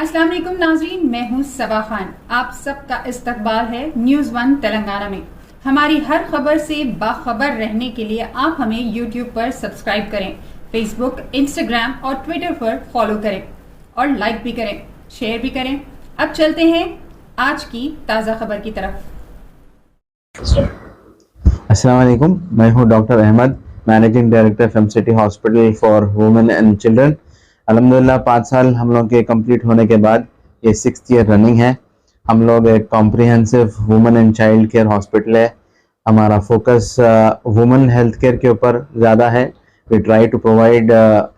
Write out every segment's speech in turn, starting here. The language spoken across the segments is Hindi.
अस्सलाम वालेकुम नाजरीन, मैं हूं सबा खान। आप सबका इस्तकबाल है न्यूज़ वन तेलंगाना में। हमारी हर खबर से बाखबर रहने के लिए आप हमें यूट्यूब पर सब्सक्राइब करें, फेसबुक, इंस्टाग्राम और ट्विटर पर फॉलो करें और लाइक भी करें, शेयर भी करें। अब चलते हैं आज की ताज़ा खबर की तरफ। अस्सलाम वालेकुम, मैं हूं doctor Ahmed, managing director Femcity hospital for women and children. अल्हम्दुलिल्लाह 5 साल हम लोग के कंप्लीट होने के बाद ये 6th ईयर रनिंग है। हम लोग एक comprehensive women and child care hospital है। हमारा फोकस वुमेन हेल्थ केयर के ऊपर ज़्यादा है। We try to provide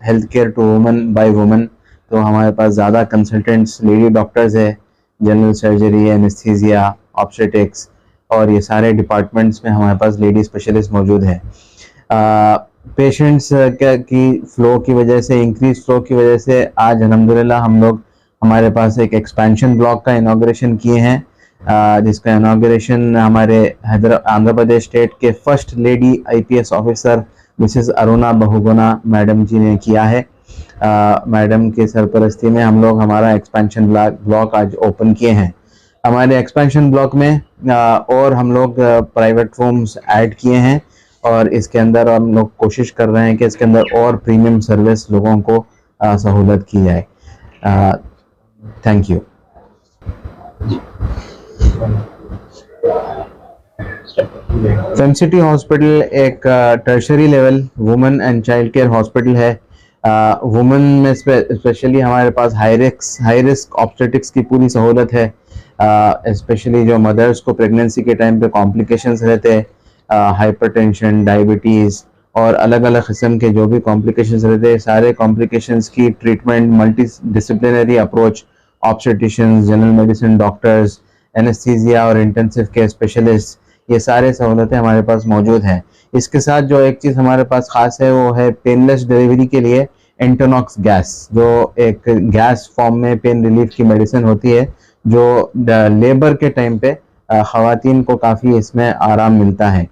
health care to women by women. तो हमारे पास ज़्यादा कंसल्टेंट्स लेडी डॉक्टर्स है, जनरल सर्जरी, एनेस्थीसिया, ऑब्स्टेटिक्स और ये सारे डिपार्टमेंट्स में हमारे पास लेडी स्पेशलिस्ट मौजूद है। पेशेंट्स की फ़्लो की वजह से, इंक्रीज फ्लो की वजह से आज अल्हम्दुलिल्लाह हम लोग हमारे पास एक एक्सपेंशन ब्लॉक का इनॉग्रेशन किए हैं, जिसका इनॉग्रेशन हमारे आंध्र प्रदेश स्टेट के first lady IPS officer Mrs Aruna Bahuguna madam ji ने किया है। मैडम के सरपरस्ती में हम लोग हमारा एक्सपेंशन ब्लॉक आज ओपन किए हैं। हमारे एक्सपेंशन ब्लॉक में और हम लोग प्राइवेट रूम्स ऐड किए हैं और इसके अंदर हम लोग कोशिश कर रहे हैं कि इसके अंदर और प्रीमियम सर्विस लोगों को सहूलत की जाए। Thank you. फेमसिटी हॉस्पिटल एक tertiary level women and child care hospital है। वुमेन में स्पेशली हमारे पास हाई रिस्क ऑब्स्टेटिक्स की पूरी सहूलत है। स्पेशली जो मदर्स को प्रेगनेंसी के टाइम पे कॉम्प्लिकेशंस रहते हैं, हाइपरटेंशन, डायबिटीज़ और अलग अलग किस्म के जो भी कॉम्प्लिकेशंस रहते हैं, सारे कॉम्प्लिकेशंस की treatment multi disciplinary approach, obstetricians, general medicine doctors, anaesthesia और इंटेंसिव केयर स्पेशलिस्ट, ये सारे सहूलतें हमारे पास मौजूद हैं। इसके साथ जो एक चीज़ हमारे पास ख़ास है वो है पेनलेस डिलीवरी के लिए एंटोनॉक्स गैस, जो एक गैस फॉर्म में पेन रिलीफ की मेडिसिन होती है, जो लेबर के टाइम पे ख़वातीन को काफ़ी इसमें आराम मिलता है।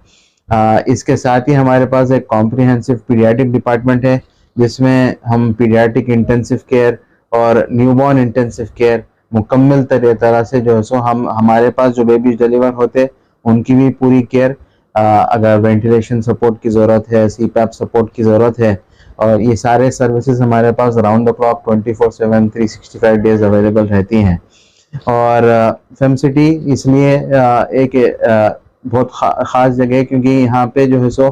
इसके साथ ही हमारे पास एक कॉम्प्रिहेंसिव पीडियाट्रिक डिपार्टमेंट है, जिसमें हम पीडियाट्रिक इंटेंसिव केयर और न्यूबॉर्न इंटेंसिव केयर मुकम्मल तरह से जो है सो हम हमारे पास जो बेबीज डिलीवर होते उनकी भी पूरी केयर, अगर वेंटिलेशन सपोर्ट की ज़रूरत है, CPAP सपोर्ट की ज़रूरत है, और ये सारे सर्विसेज हमारे पास round the clock 24/7 365 days available रहती हैं। और फेमसिटी इसलिए एक बहुत ख़ास जगह है क्योंकि यहाँ पे जो है सो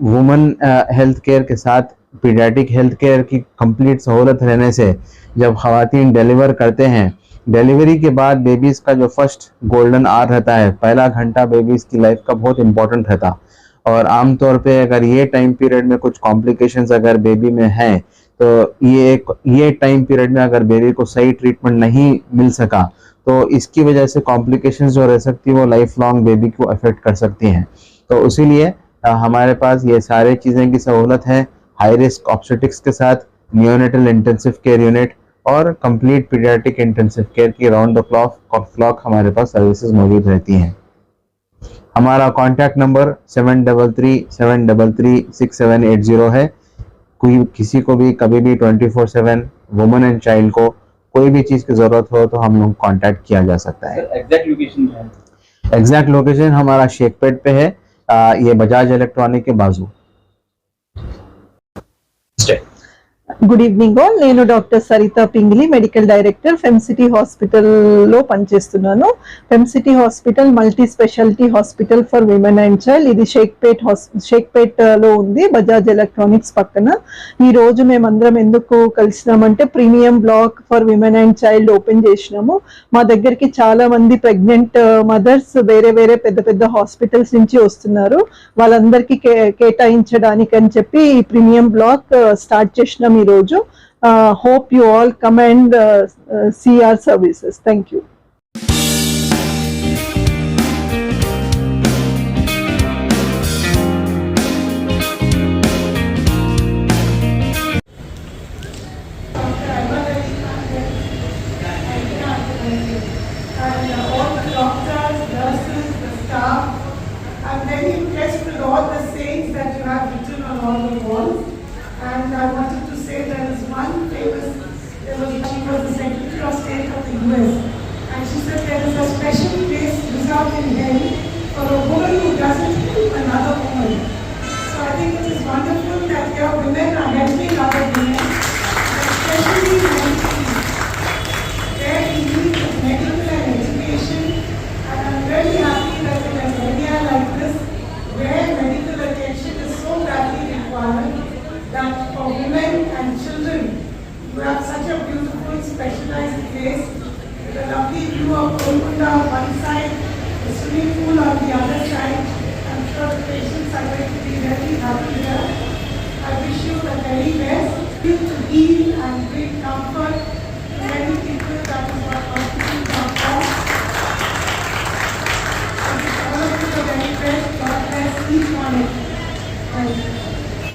वुमेन हेल्थ केयर के साथ पीडियाट्रिक हेल्थ केयर की कंप्लीट सहूलत रहने से जब ख़वातीन डिलीवर करते हैं, डिलीवरी के बाद बेबीज़ का जो फर्स्ट गोल्डन आवर रहता है, पहला घंटा बेबीज़ की लाइफ का बहुत इंपॉर्टेंट रहता। और आम तौर पे अगर ये टाइम पीरियड में कुछ कॉम्प्लिकेशंस अगर बेबी में हैं, तो ये टाइम पीरियड में अगर बेबी को सही ट्रीटमेंट नहीं मिल सका तो इसकी वजह से कॉम्प्लिकेशंस जो रह सकती है वो लाइफ लॉन्ग बेबी को अफेक्ट कर सकती हैं। तो इसीलिए हमारे पास ये सारे चीज़ें की सहूलत है, हाई रिस्क ऑब्स्टेटिक्स के साथ नियोनेटल इंटेंसिव केयर यूनिट और कंप्लीट पीडियाट्रिक इंटेंसिव केयर की राउंड द क्लॉक हमारे पास सर्विसेज मौजूद रहती हैं। हमारा कॉन्टैक्ट नंबर 7337336780 है। कोई किसी को भी कभी भी 24/7 वुमेन एंड चाइल्ड को कोई भी चीज़ की ज़रूरत हो तो हम लोग कॉन्टैक्ट किया जा सकता है। एग्जैक्ट लोकेशन क्या है? एग्जैक्ट लोकेशन हमारा शेखपेट पे है, ये बजाज इलेक्ट्रॉनिक के बाजू। Good evening all. నేను doctor Saritha Pingili, medical director Femcity హాస్పిటల్లో పనిచేస్తున్నాను. Femcity hospital multi speciality hospital for women and child. ఇది షేక్పేట్లో ఉంది, బజాజ్ ఎలక్ట్రానిక్స్ పక్కన. ఈ రోజు మేమందరం ఎందుకు కలిసినామంటే premium block for women and child open చేసినాము. మా దగ్గరికి చాలా మంది ప్రెగ్నెంట్ మదర్స్ వేరే వేరే పెద్ద పెద్ద హాస్పిటల్స్ నుంచి వస్తున్నారు. వాళ్ళందరికీ కేటాయించడానికి అని చెప్పి ఈ ప్రీమియం బ్లాక్ స్టార్ట్ చేసినాం ఈ రోజు. Hope you all come and see our services. Thank you. All the doctors, nurses, the staff, I'm very impressed with all the sayings that you have written on all the walls. And I wanted to say there is one famous, she was the secretary children. You have such a beautiful specialized place with a lovely view of Golconda on one side, the swimming pool on the other side. I'm sure the patients are going to be very happy here. I wish you the very best. You to heal and bring comfort to many people. That is what hospitals are for. I wish all of you the very best. God bless each one of you. Thank you.